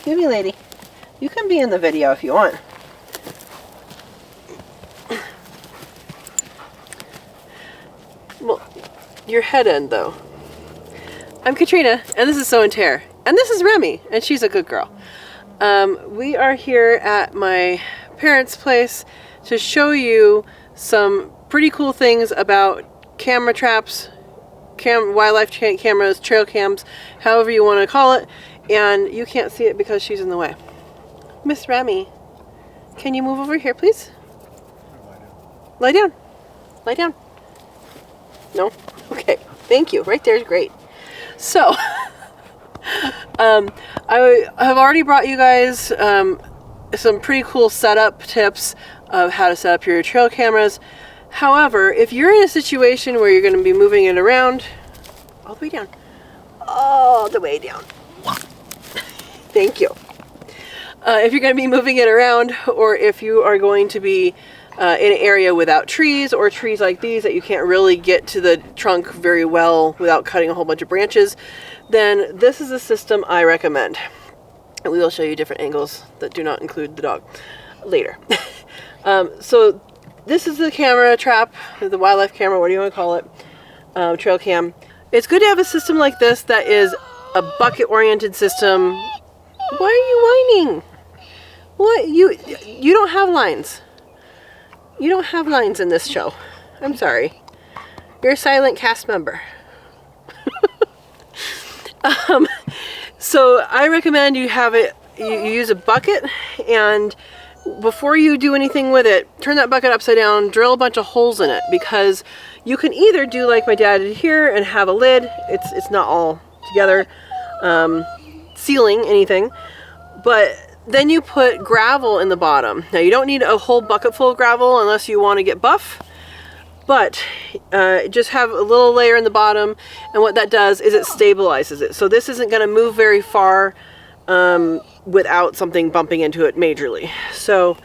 Excuse me, lady. You can be in the video if you want. Well, your head end though. I'm Katrina, and this is Sow and Tare, and this is Remy, and she's a good girl. We are here at my parents' place to show you some pretty cool things about camera traps, wildlife cameras, trail cams, however you want to call it, and you can't see it because she's in the way. Miss Remy, can you move over here, please? Lie down. Lie down. No? Okay. Thank you. Right there is great. So, I have already brought you guys some pretty cool setup tips of how to set up your trail cameras. However, if you're in a situation where you're going to be moving it around, all the way down, all the way down. Thank you. If you're going to be moving it around, or if you are going to be in an area without trees, or trees like these that you can't really get to the trunk very well without cutting a whole bunch of branches, then this is a system I recommend. And we will show you different angles that do not include the dog later. So this is the camera trap, the wildlife camera, what do you want to call it, trail cam. It's good to have a system like this that is a bucket-oriented system. Why are you whining? What? You don't have lines. You don't have lines in this show. I'm sorry. You're a silent cast member. So I recommend you have it, you use a bucket, and before you do anything with it, turn that bucket upside down, drill a bunch of holes in it, because you can either do like my dad did here and have a lid. It's not all together, sealing anything, but then you put gravel in the bottom. Now you don't need a whole bucket full of gravel unless you want to get buff, but just have a little layer in the bottom, and what that does is it stabilizes it. So this isn't going to move very far without something bumping into it majorly. So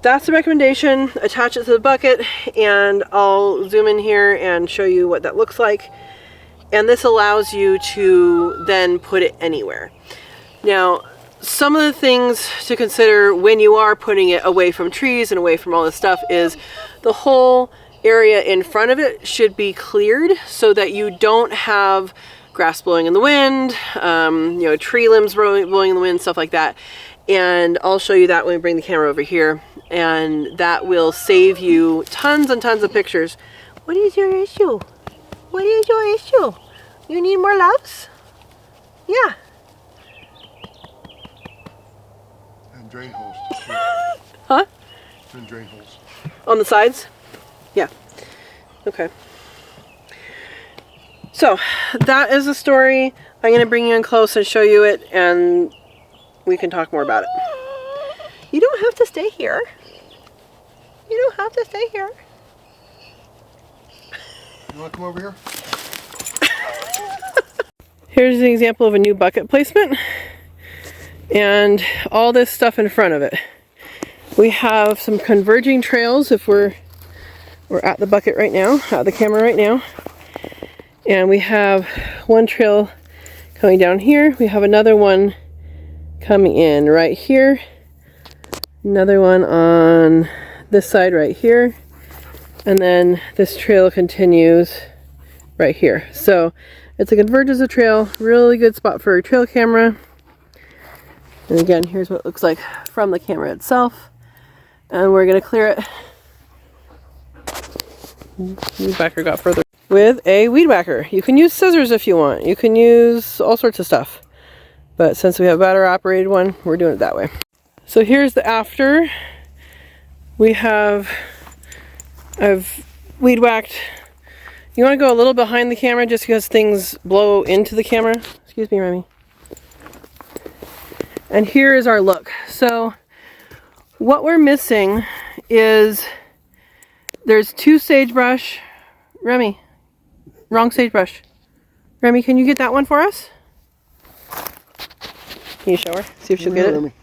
that's the recommendation. Attach it to the bucket, and I'll zoom in here and show you what that looks like. And this allows you to then put it anywhere. Now, some of the things to consider when you are putting it away from trees and away from all this stuff is the whole area in front of it should be cleared so that you don't have grass blowing in the wind, tree limbs blowing in the wind, stuff like that. And I'll show you that when we bring the camera over here, and that will save you tons and tons of pictures. What is your issue? What is your issue? You need more loves? Yeah. And drain holes. Huh? And drain holes. On the sides? Yeah. Okay. So that is the story. I'm going to bring you in close and show you it, and we can talk more about it. You don't have to stay here. You don't have to stay here. You want to come over here? Here's an example of a new bucket placement, and all this stuff in front of it. We have some converging trails if we're at the bucket right now, at the camera right now. And we have one trail coming down here. We have another one coming in right here. Another one on this side right here. And then this trail continues right here. So it's a convergence of trail, really good spot for a trail camera. And again, here's what it looks like from the camera itself. And we're gonna clear it. Weed whacker got further. With a weed whacker. You can use scissors if you want. You can use all sorts of stuff. But since we have a battery operated one, we're doing it that way. So here's the after. I've weed whacked. You want to go a little behind the camera just because things blow into the camera. Excuse me, Remy. And here is our look. So what we're missing is there's 2 sagebrush. Remy, wrong sagebrush. Remy, can you get that one for us? Can you show her? See if she'll get it. Remy.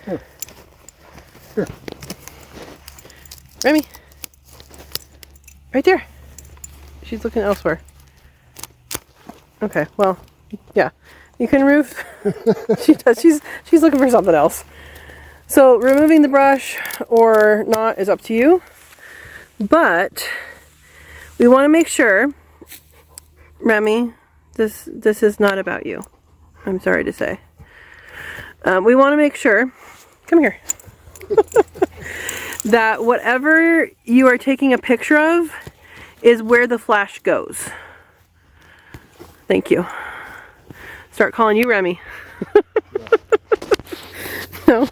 Here. Here. Remy. Right there. She's looking elsewhere. Okay, well, yeah. You can remove. She does. She's looking for something else. So removing the brush or not is up to you. But we want to make sure, Remy, this is not about you. I'm sorry to say. We want to make sure. Come here. That whatever you are taking a picture of is where the flash goes. Thank you. Start calling you Remy. No.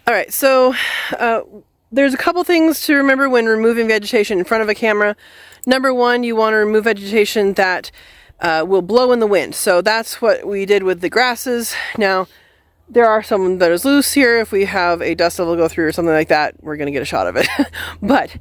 All right, so there's a couple things to remember when removing vegetation in front of a camera. Number one, you want to remove vegetation that will blow in the wind. So that's what we did with the grasses. Now, there are some that is loose here. If we have a dust level go through or something like that, we're going to get a shot of it. But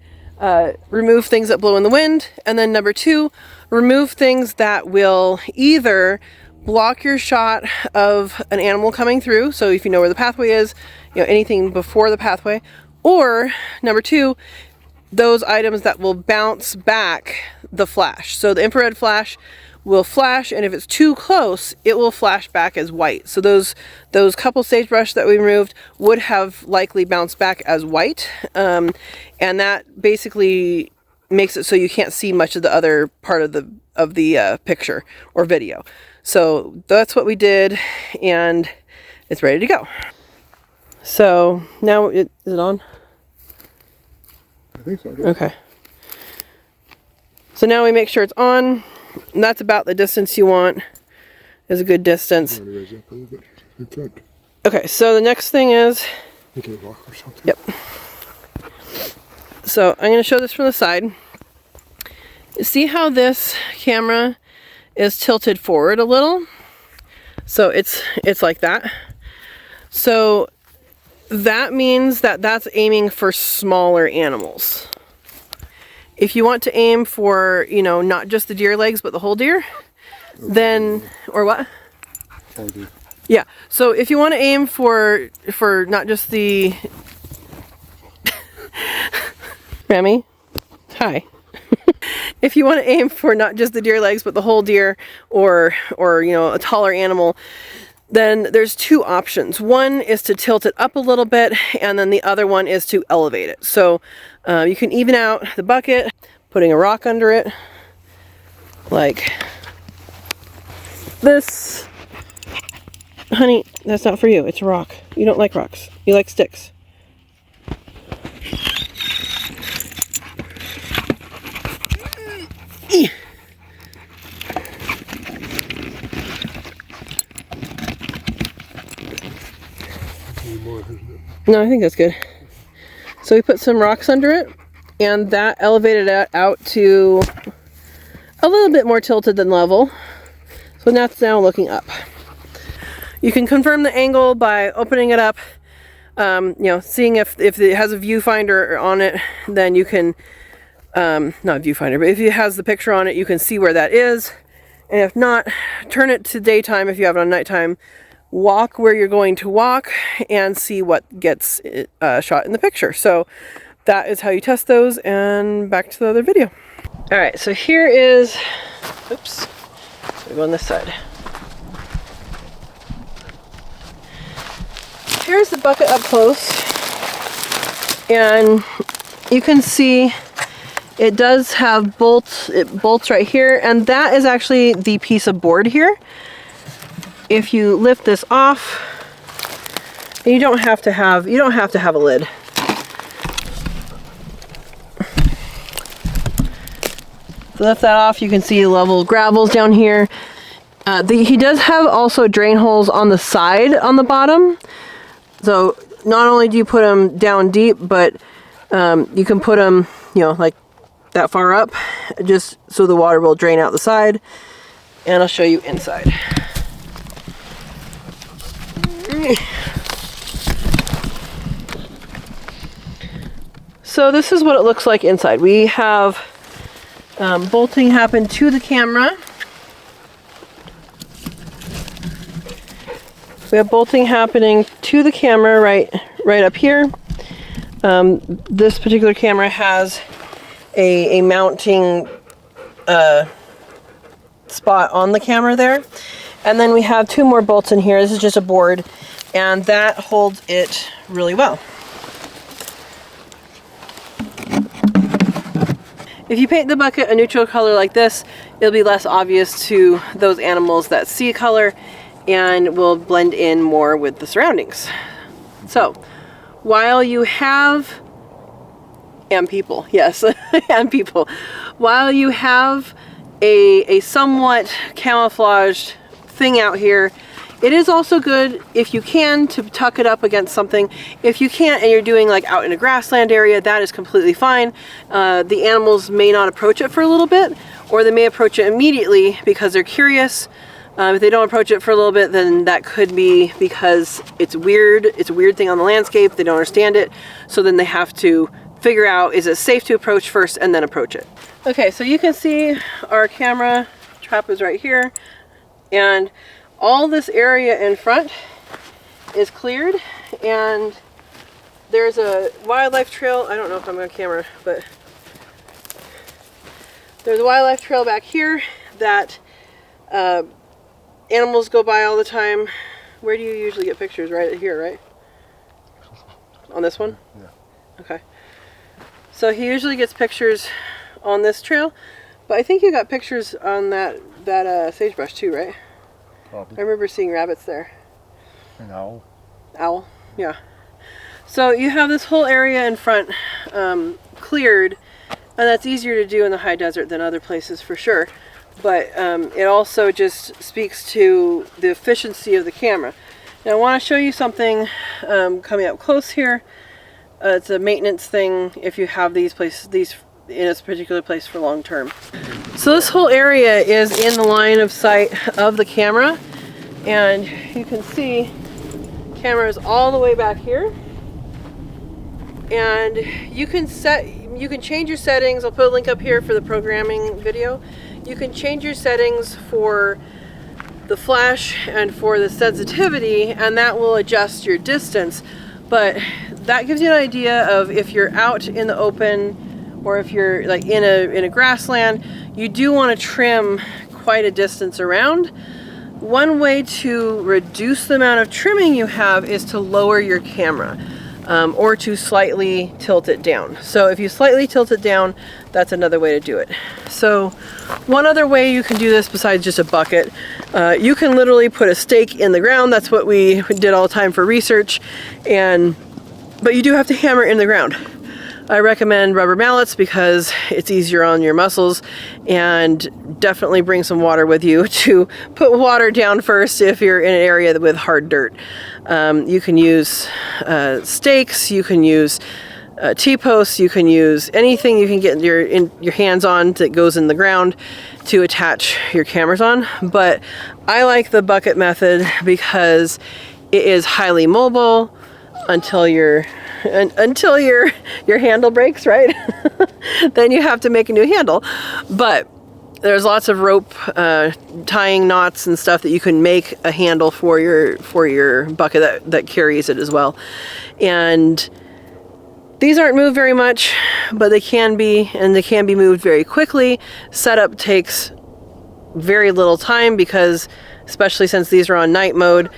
remove things that blow in the wind. And then number two, remove things that will either block your shot of an animal coming through. So if you know where the pathway is, anything before the pathway. Or number two, those items that will bounce back the flash. So the infrared flash will flash, and if it's too close, it will flash back as white. So those couple sagebrush that we removed would have likely bounced back as white, and that basically makes it so you can't see much of the other part of the picture or video. So that's what we did, and it's ready to go. So now is it on? I think so. Okay. So now we make sure it's on. And that's about the distance you want. Is a good distance. Okay, so the next thing is. Yep. So I'm going to show this from the side. See how this camera is tilted forward a little? So it's like that. So that means that that's aiming for smaller animals. If you want to aim for, not just the deer legs, but the whole deer, then, or what? Yeah, so if you want to aim for not just the, Remy, hi. If you want to aim for not just the deer legs, but the whole deer, or a taller animal, then there's two options. One is to tilt it up a little bit, and then the other one is to elevate it. So you can even out the bucket, putting a rock under it, like this. Honey, that's not for you. It's a rock. You don't like rocks. You like sticks. No, I think that's good. So we put some rocks under it, and that elevated it out to a little bit more tilted than level. So that's now looking up. You can confirm the angle by opening it up, seeing if it has a viewfinder on it, then you can, not viewfinder, but if it has the picture on it, you can see where that is. And if not, turn it to daytime if you have it on nighttime. Walk where you're going to walk and see what gets shot in the picture. So that is how you test those, and back to the other video. All right, so here is, oops, we go on this side. Here's the bucket up close, and you can see it does have bolts. It bolts right here, and that is actually the piece of board here. If you lift this off, you don't have to have a lid. So lift that off, you can see the level of gravels down here. He does have also drain holes on the side on the bottom. So not only do you put them down deep, but you can put them, like that far up, just so the water will drain out the side. And I'll show you inside. So this is what it looks like inside. We have bolting happen to the camera. We have bolting happening to the camera right up here. This particular camera has a mounting spot on the camera there. And then we have 2 more bolts in here. This is just a board, and that holds it really well. If you paint the bucket a neutral color like this, it'll be less obvious to those animals that see color and will blend in more with the surroundings. So, while you have, and people, yes, and people, while you have a somewhat camouflaged thing out here, it is also good, if you can, to tuck it up against something. If you can't and you're doing like out in a grassland area, that is completely fine. The animals may not approach it for a little bit, or they may approach it immediately because they're curious. If they don't approach it for a little bit, then that could be because it's weird. It's a weird thing on the landscape. They don't understand it. So then they have to figure out, is it safe to approach first and then approach it. Okay, so you can see our camera trap is right here. And all this area in front is cleared, and there's a wildlife trail. I don't know if I'm on camera, but there's a wildlife trail back here that animals go by all the time. Where do you usually get pictures? Right here, right? On this one? Yeah. Okay. So he usually gets pictures on this trail, but I think you got pictures on that sagebrush too, right? Probably. I remember seeing rabbits there. An owl. Owl, yeah. So you have this whole area in front cleared, and that's easier to do in the high desert than other places for sure. But it also just speaks to the efficiency of the camera. Now I want to show you something coming up close here. It's a maintenance thing if you have these in a particular place for long term. So this whole area is in the line of sight of the camera, and you can see camera is all the way back here, and you can change your settings. I'll put a link up here for the programming video. You can change your settings for the flash and for the sensitivity, and that will adjust your distance. But that gives you an idea of if you're out in the open, or if you're like in a grassland, you do want to trim quite a distance around. One way to reduce the amount of trimming you have is to lower your camera, or to slightly tilt it down. So if you slightly tilt it down, that's another way to do it. So one other way you can do this besides just a bucket, you can literally put a stake in the ground. That's what we did all the time for research, but you do have to hammer in the ground. I recommend rubber mallets because it's easier on your muscles, and definitely bring some water with you to put water down first if you're in an area with hard dirt. You can use stakes, you can use T-posts, you can use anything you can get your hands on that goes in the ground to attach your cameras on. But I like the bucket method because it is highly mobile until your handle breaks, right? Then you have to make a new handle. But there's lots of rope tying knots and stuff that you can make a handle for your bucket that carries it as well. And these aren't moved very much, but they can be, and they can be moved very quickly. Setup takes very little time because, especially since these are on night mode,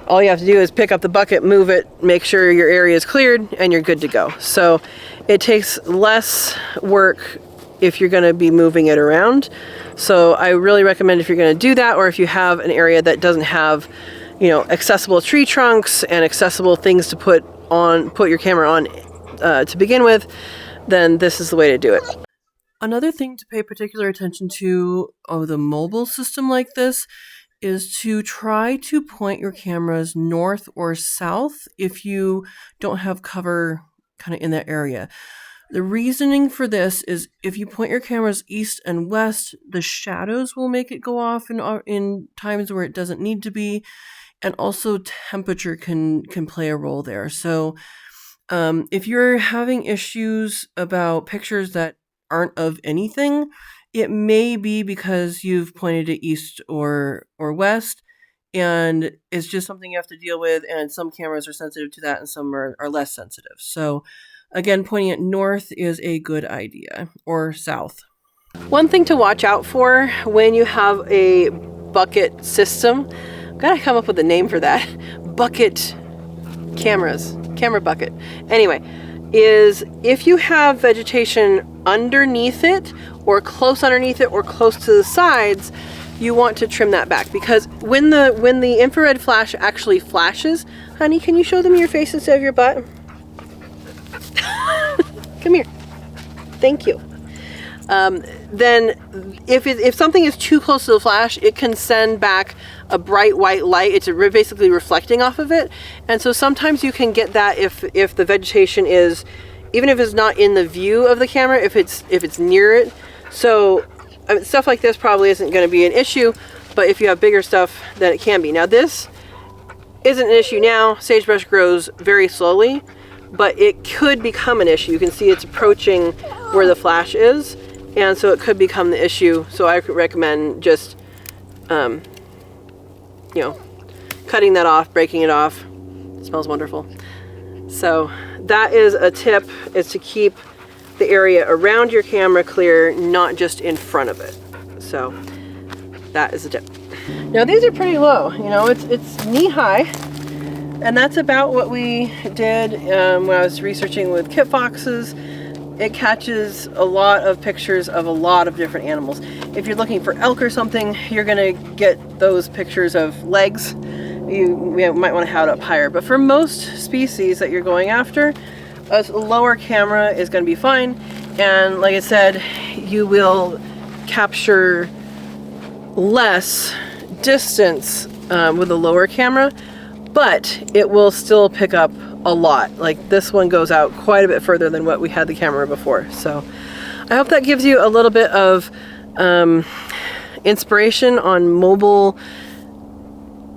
all you have to do is pick up the bucket, move it, make sure your area is cleared, and you're good to go. So it takes less work if you're going to be moving it around. So I really recommend if you're going to do that, or if you have an area that doesn't have, accessible tree trunks and accessible things to put your camera on to begin with, then this is the way to do it. Another thing to pay particular attention to with a mobile system like this is to try to point your cameras north or south if you don't have cover kind of in that area. The reasoning for this is if you point your cameras east and west, the shadows will make it go off in times where it doesn't need to be, and also temperature can play a role there. So if you're having issues about pictures that aren't of anything, it may be because you've pointed it east or west, and it's just something you have to deal with, and some cameras are sensitive to that and some are less sensitive. So again, pointing it north is a good idea, or south. One thing to watch out for when you have a bucket system, I've got to come up with a name for that. Bucket cameras, camera bucket. Anyway, is if you have vegetation underneath it or close underneath it or close to the sides, you want to trim that back, because when the infrared flash actually flashes, honey, can you show them your face instead of your butt? Come here. Thank you. Then if something is too close to the flash, it can send back a bright white light. It's basically reflecting off of it. And so sometimes you can get that if the vegetation is, even if it's not in the view of the camera, if it's near it. So I mean, stuff like this probably isn't going to be an issue, but if you have bigger stuff, then it can be. Now this isn't an issue now. Sagebrush grows very slowly, but it could become an issue. You can see it's approaching where the flash is, and so it could become the issue. So I could recommend just, you know, cutting that off, breaking it off. It smells wonderful. So that is a tip, is to keep the area around your camera clear, not just in front of it. So that is a tip. Now these are pretty low, you know, it's knee high, and that's about what we did when I was researching with kit foxes. It catches a lot of pictures of a lot of different animals. If you're looking for elk or something, you're gonna get those pictures of legs. You might want to have it up higher, but for most species that you're going after, a lower camera is going to be fine. And like I said, you will capture less distance with a lower camera, but it will still pick up a lot. Like this one goes out quite a bit further than what we had the camera before. So I hope that gives you a little bit of inspiration on mobile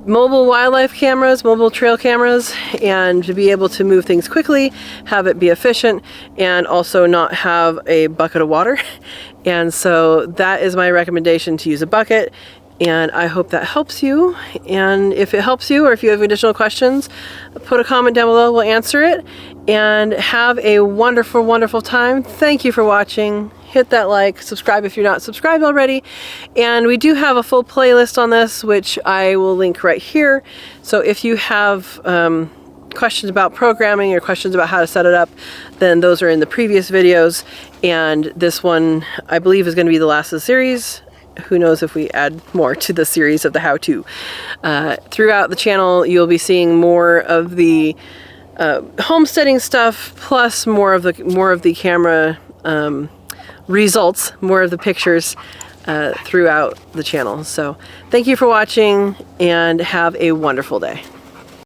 wildlife cameras, mobile trail cameras, and to be able to move things quickly, have it be efficient, and also not have a bucket of water. And so that is my recommendation, to use a bucket. And I hope that helps you. And if it helps you, or if you have additional questions, put a comment down below, we'll answer it. And have a wonderful, wonderful time. Thank you for watching. Hit that like, subscribe if you're not subscribed already. And we do have a full playlist on this, which I will link right here. So if you have questions about programming or questions about how to set it up, then those are in the previous videos. And this one, I believe, is going to be the last of the series. Who knows if we add more to the series of the how-to. Throughout the channel, you'll be seeing more of the homesteading stuff, plus more of the camera results, more of the pictures throughout the channel. So thank you for watching, and have a wonderful day.